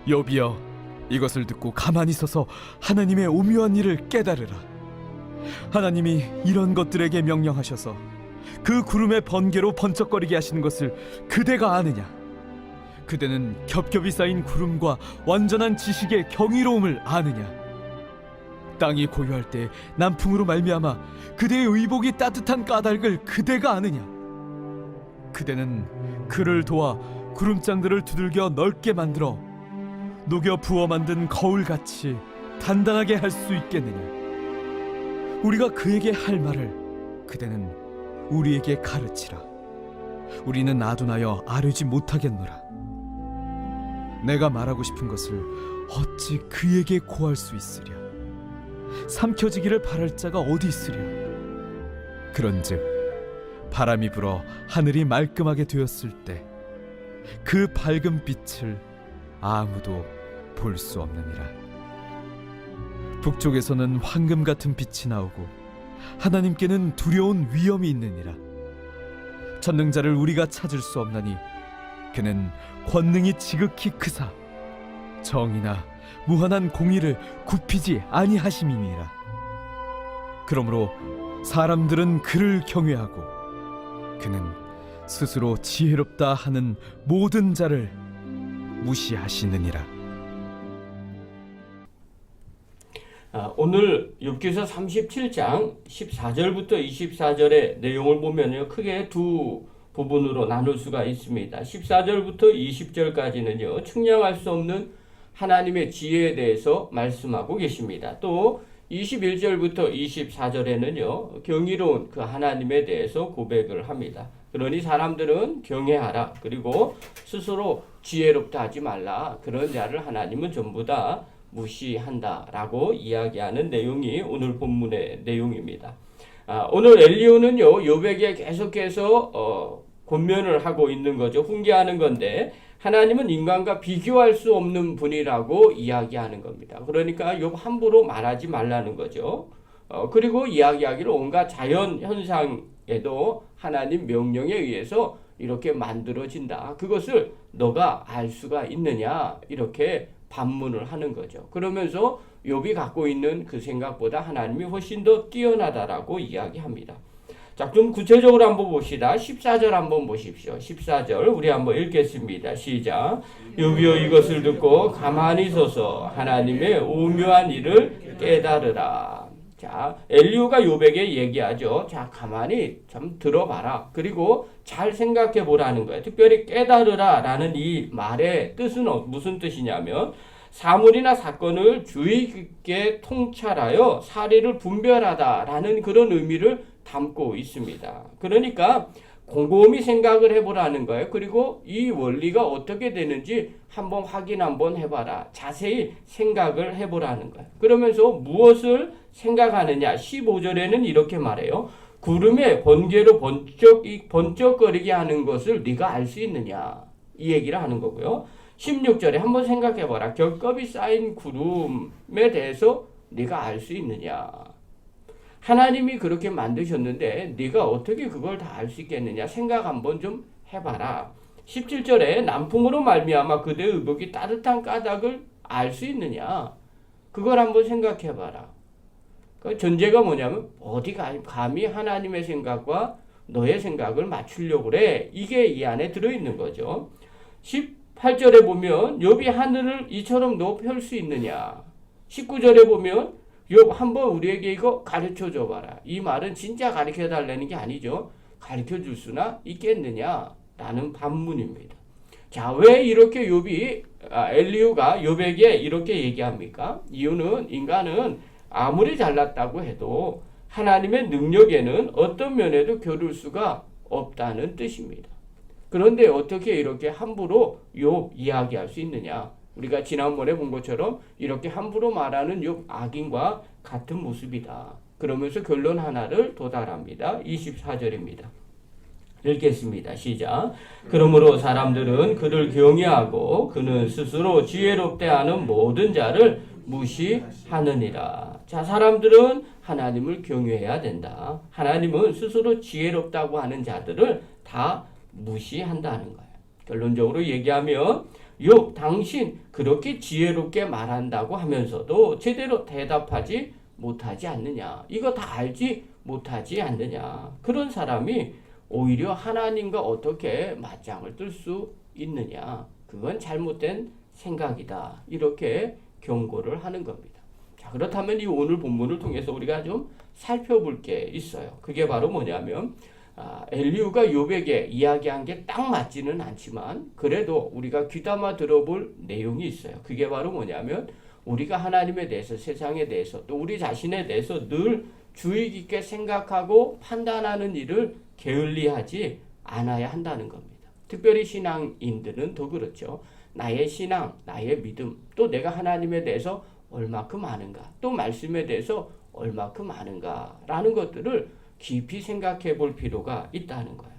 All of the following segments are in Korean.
욥이여, 이것을 듣고 가만히 서서 하나님의 오묘한 일을 깨달으라. 하나님이 이런 것들에게 명령하셔서 그 구름의 번개로 번쩍거리게 하시는 것을 그대가 아느냐? 그대는 겹겹이 쌓인 구름과 완전한 지식의 경이로움을 아느냐? 땅이 고요할 때 남풍으로 말미암아 그대의 의복이 따뜻한 까닭을 그대가 아느냐? 그대는 그를 도와 구름장들을 두들겨 넓게 만들어 녹여 부어 만든 거울같이 단단하게 할 수 있겠느냐? 우리가 그에게 할 말을 그대는 우리에게 가르치라. 우리는 아둔하여 아뢰지 못하겠노라. 내가 말하고 싶은 것을 어찌 그에게 고할 수 있으랴? 삼켜지기를 바랄 자가 어디 있으랴? 그런즉 바람이 불어 하늘이 말끔하게 되었을 때 그 밝은 빛을 아무도 볼 수 없느니라. 북쪽에서는 황금 같은 빛이 나오고 하나님께는 두려운 위엄이 있느니라. 전능자를 우리가 찾을 수 없나니 그는 권능이 지극히 크사 정의나 무한한 공의를 굽히지 아니하심이니라. 그러므로 사람들은 그를 경외하고 그는 스스로 지혜롭다 하는 모든 자를 무시하시느니라. 오늘 욥기서 37장 14절부터 24절의 내용을 보면요, 크게 두 부분으로 나눌 수가 있습니다. 14절부터 20절까지는요, 측량할 수 없는 하나님의 지혜에 대해서 말씀하고 계십니다. 또 21절부터 24절에는요, 경이로운 그 하나님에 대해서 고백을 합니다. 그러니 사람들은 경외하라. 그리고 스스로 지혜롭다 하지 말라. 그런 자를 하나님은 전부 다 무시한다 라고 이야기하는 내용이 오늘 본문의 내용입니다. 오늘 엘리후는요, 욥에게 계속해서 권면을 하고 있는 거죠. 훈계하는 건데 하나님은 인간과 비교할 수 없는 분이라고 이야기하는 겁니다. 그러니까 욥 함부로 말하지 말라는 거죠. 그리고 이야기하기를 온갖 자연 현상에도 하나님 명령에 의해서 이렇게 만들어진다. 그것을 너가 알 수가 있느냐? 이렇게 반문을 하는 거죠. 그러면서 욥이 갖고 있는 그 생각보다 하나님이 훨씬 더 뛰어나다라고 이야기합니다. 자, 좀 구체적으로 한번 봅시다. 14절 한번 보십시오. 14절 우리 한번 읽겠습니다. 시작. 욥이여, 이것을 듣고 가만히 서서 하나님의 오묘한 일을 깨달으라. 자, 엘리후가 욥에게 얘기하죠. 자, 가만히 좀 들어봐라. 그리고 잘 생각해 보라는 거예요. 특별히 깨달으라 라는 이 말의 뜻은 무슨 뜻이냐면 사물이나 사건을 주의 깊게 통찰하여 사리를 분별하다 라는 그런 의미를 담고 있습니다. 그러니까 곰곰이 생각을 해보라는 거예요. 그리고 이 원리가 어떻게 되는지 한번 확인 한번 해봐라. 자세히 생각을 해보라는 거예요. 그러면서 무엇을 생각하느냐. 15절에는 이렇게 말해요. 구름의 번개로 번쩍거리게 하는 것을 네가 알 수 있느냐. 이 얘기를 하는 거고요. 16절에 한번 생각해봐라. 겹겹이 쌓인 구름에 대해서 네가 알 수 있느냐. 하나님이 그렇게 만드셨는데 네가 어떻게 그걸 다 알 수 있겠느냐. 생각 한번 좀 해봐라. 17절에 남풍으로 말미암아 그대의 의복이 따뜻한 까닭을 알 수 있느냐. 그걸 한번 생각해봐라. 그 전제가 뭐냐면 어디가 감히 하나님의 생각과 너의 생각을 맞추려고 그래. 이게 이 안에 들어있는 거죠. 18절에 보면 욥이 하늘을 이처럼 높일 수 있느냐. 19절에 보면 욥 한번 우리에게 이거 가르쳐 줘봐라. 이 말은 진짜 가르쳐 달라는 게 아니죠. 가르쳐 줄 수나 있겠느냐 라는 반문입니다. 자, 왜 이렇게 엘리후가 욥에게 이렇게 얘기합니까? 이유는 인간은 아무리 잘났다고 해도 하나님의 능력에는 어떤 면에도 겨룰 수가 없다는 뜻입니다. 그런데 어떻게 이렇게 함부로 욥 이야기할 수 있느냐? 우리가 지난번에 본 것처럼 이렇게 함부로 말하는 욥 악인과 같은 모습이다. 그러면서 결론 하나를 도달합니다. 24절입니다. 읽겠습니다. 시작. 그러므로 사람들은 그를 경외하고 그는 스스로 지혜롭대 하는 모든 자를 무시하느니라. 자, 사람들은 하나님을 경외해야 된다. 하나님은 스스로 지혜롭다고 하는 자들을 다 무시한다는 거예요. 결론적으로 얘기하면 욥 당신 그렇게 지혜롭게 말한다고 하면서도 제대로 대답하지 못하지 않느냐. 이거 다 알지 못하지 않느냐. 그런 사람이 오히려 하나님과 어떻게 맞짱을 뜰 수 있느냐. 그건 잘못된 생각이다. 이렇게 경고를 하는 겁니다. 자, 그렇다면 이 오늘 본문을 통해서 우리가 좀 살펴볼 게 있어요. 그게 바로 뭐냐면 엘리후가 욥에게 이야기한 게 딱 맞지는 않지만 그래도 우리가 귀담아 들어볼 내용이 있어요. 그게 바로 뭐냐면 우리가 하나님에 대해서, 세상에 대해서, 또 우리 자신에 대해서 늘 주의 깊게 생각하고 판단하는 일을 게을리하지 않아야 한다는 겁니다. 특별히 신앙인들은 더 그렇죠. 나의 신앙, 나의 믿음, 또 내가 하나님에 대해서 얼마큼 아는가, 또 말씀에 대해서 얼마큼 아는가 라는 것들을 깊이 생각해 볼 필요가 있다는 거예요.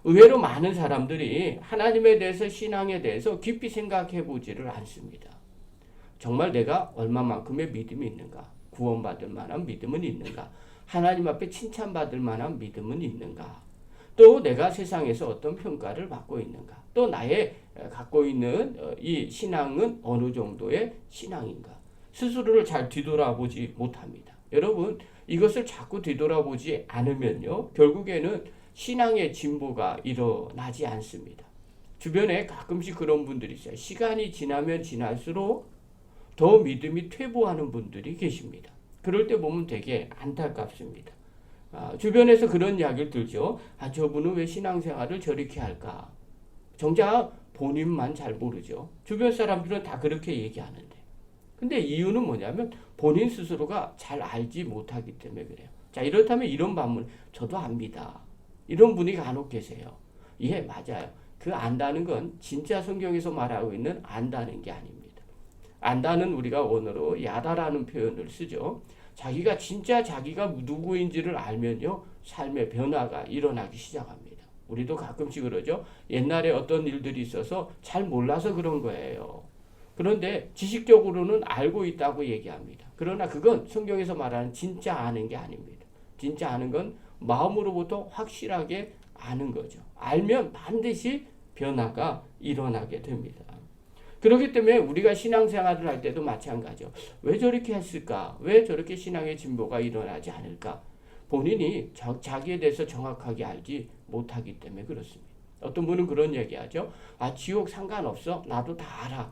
의외로 많은 사람들이 하나님에 대해서, 신앙에 대해서 깊이 생각해 보지를 않습니다. 정말 내가 얼마만큼의 믿음이 있는가, 구원받을 만한 믿음은 있는가, 하나님 앞에 칭찬받을 만한 믿음은 있는가, 또 내가 세상에서 어떤 평가를 받고 있는가, 또 나의 갖고 있는 이 신앙은 어느 정도의 신앙인가, 스스로를 잘 뒤돌아보지 못합니다. 여러분, 이것을 자꾸 뒤돌아보지 않으면요, 결국에는 신앙의 진보가 일어나지 않습니다. 주변에 가끔씩 그런 분들이 있어요. 시간이 지나면 지날수록 더 믿음이 퇴보하는 분들이 계십니다. 그럴 때 보면 되게 안타깝습니다. 주변에서 그런 이야기를 들죠. 저분은 왜 신앙생활을 저렇게 할까? 정작 본인만 잘 모르죠. 주변 사람들은 다 그렇게 얘기하는데. 근데 이유는 뭐냐면 본인 스스로가 잘 알지 못하기 때문에 그래요. 자, 이렇다면 이런 반문, 저도 압니다. 이런 분이 간혹 계세요. 예, 맞아요. 그 안다는 건 진짜 성경에서 말하고 있는 안다는 게 아닙니다. 안다는 우리가 원어로 야다라는 표현을 쓰죠. 자기가 진짜 자기가 누구인지를 알면요, 삶의 변화가 일어나기 시작합니다. 우리도 가끔씩 그러죠. 옛날에 어떤 일들이 있어서 잘 몰라서 그런 거예요. 그런데 지식적으로는 알고 있다고 얘기합니다. 그러나 그건 성경에서 말하는 진짜 아는 게 아닙니다. 진짜 아는 건 마음으로부터 확실하게 아는 거죠. 알면 반드시 변화가 일어나게 됩니다. 그렇기 때문에 우리가 신앙생활을 할 때도 마찬가지죠. 왜 저렇게 했을까? 왜 저렇게 신앙의 진보가 일어나지 않을까? 본인이 자기에 대해서 정확하게 알지 못하기 때문에 그렇습니다. 어떤 분은 그런 얘기하죠. 지옥 상관없어. 나도 다 알아.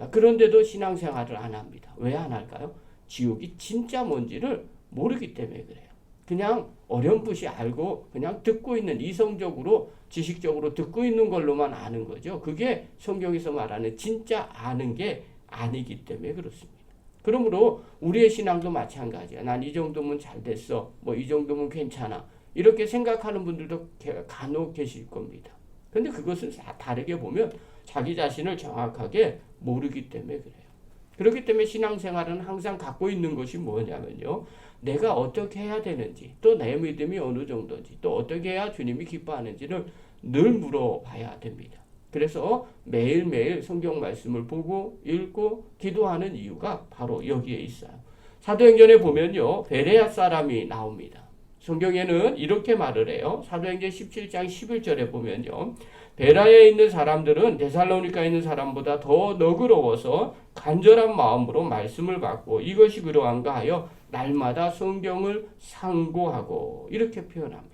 그런데도 신앙생활을 안 합니다. 왜 안 할까요? 지옥이 진짜 뭔지를 모르기 때문에 그래요. 그냥 어렴풋이 알고 그냥 듣고 있는, 이성적으로 지식적으로 듣고 있는 걸로만 아는 거죠. 그게 성경에서 말하는 진짜 아는 게 아니기 때문에 그렇습니다. 그러므로 우리의 신앙도 마찬가지야. 난 이 정도면 잘 됐어. 뭐 이 정도면 괜찮아. 이렇게 생각하는 분들도 간혹 계실 겁니다. 근데 그것은 다르게 보면 자기 자신을 정확하게 모르기 때문에 그래요. 그렇기 때문에 신앙생활은 항상 갖고 있는 것이 뭐냐면요. 내가 어떻게 해야 되는지, 또 내 믿음이 어느 정도인지, 또 어떻게 해야 주님이 기뻐하는지를 늘 물어봐야 됩니다. 그래서 매일매일 성경 말씀을 보고 읽고 기도하는 이유가 바로 여기에 있어요. 사도행전에 보면요. 베레아 사람이 나옵니다. 성경에는 이렇게 말을 해요. 사도행전 17장 11절에 보면요. 베라에 있는 사람들은 데살로니카에 있는 사람보다 더 너그러워서 간절한 마음으로 말씀을 받고 이것이 그러한가 하여 날마다 성경을 상고하고 이렇게 표현합니다.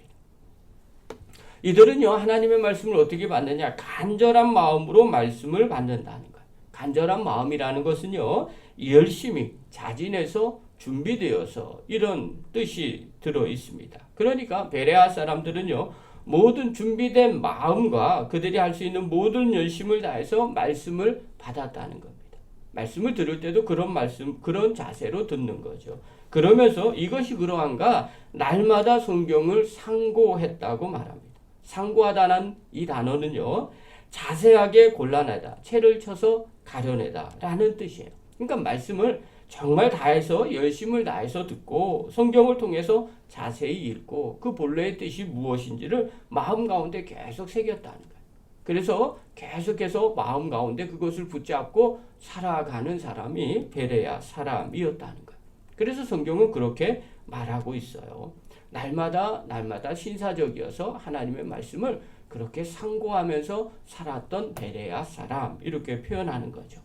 이들은요, 하나님의 말씀을 어떻게 받느냐? 간절한 마음으로 말씀을 받는다는 거예요. 간절한 마음이라는 것은요, 열심히 자진해서 준비되어서 이런 뜻이 들어 있습니다. 그러니까 베레아 사람들은요, 모든 준비된 마음과 그들이 할 수 있는 모든 열심을 다해서 말씀을 받았다는 겁니다. 말씀을 들을 때도 그런 말씀, 그런 자세로 듣는 거죠. 그러면서 이것이 그러한가 날마다 성경을 상고했다고 말합니다. 상고하다는 이 단어는요, 자세하게 골라내다, 채를 쳐서 가려내다 라는 뜻이에요. 그러니까 말씀을 정말 다해서 열심을 다해서 듣고 성경을 통해서 자세히 읽고 그 본래의 뜻이 무엇인지를 마음 가운데 계속 새겼다는 거예요. 그래서 계속해서 마음 가운데 그것을 붙잡고 살아가는 사람이 베레아 사람이었다는 거예요. 그래서 성경은 그렇게 말하고 있어요. 날마다 신사적이어서 하나님의 말씀을 그렇게 상고하면서 살았던 베레아 사람 이렇게 표현하는 거죠.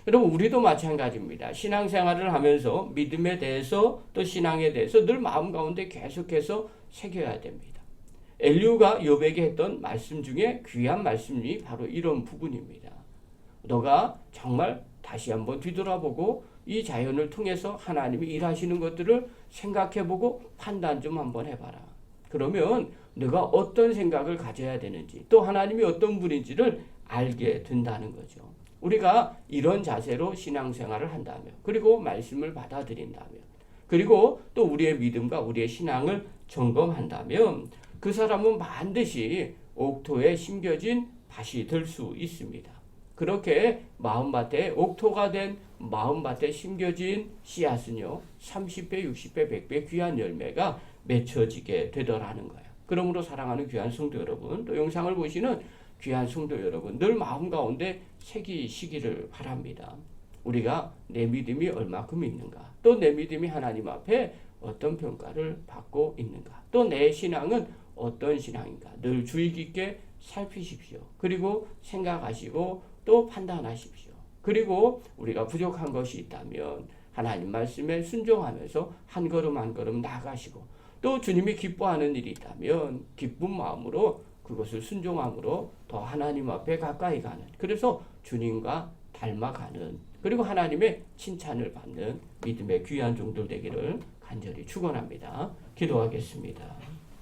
여러분 우리도 마찬가지입니다. 신앙생활을 하면서 믿음에 대해서 또 신앙에 대해서 늘 마음 가운데 계속해서 새겨야 됩니다. 엘리후가 욥에게 했던 말씀 중에 귀한 말씀이 바로 이런 부분입니다. 너가 정말 다시 한번 뒤돌아보고 이 자연을 통해서 하나님이 일하시는 것들을 생각해보고 판단 좀 한번 해봐라. 그러면 너가 어떤 생각을 가져야 되는지 또 하나님이 어떤 분인지를 알게 된다는 거죠. 우리가 이런 자세로 신앙생활을 한다면 그리고 말씀을 받아들인다면 그리고 또 우리의 믿음과 우리의 신앙을 점검한다면 그 사람은 반드시 옥토에 심겨진 밭이 될 수 있습니다. 그렇게 마음밭에 옥토가 된 마음밭에 심겨진 씨앗은요 30배, 60배, 100배 귀한 열매가 맺혀지게 되더라는 거예요. 그러므로 사랑하는 귀한 성도 여러분, 또 영상을 보시는 귀한 성도 여러분, 늘 마음 가운데 새기시기를 바랍니다. 우리가 내 믿음이 얼마큼 있는가, 또 내 믿음이 하나님 앞에 어떤 평가를 받고 있는가, 또 내 신앙은 어떤 신앙인가 늘 주의 깊게 살피십시오. 그리고 생각하시고 또 판단하십시오. 그리고 우리가 부족한 것이 있다면 하나님 말씀에 순종하면서 한 걸음 한 걸음 나아가시고 또 주님이 기뻐하는 일이 있다면 기쁜 마음으로 그것을 순종함으로 더 하나님 앞에 가까이 가는, 그래서 주님과 닮아가는, 그리고 하나님의 칭찬을 받는 믿음의 귀한 종들 되기를 간절히 축원합니다. 기도하겠습니다.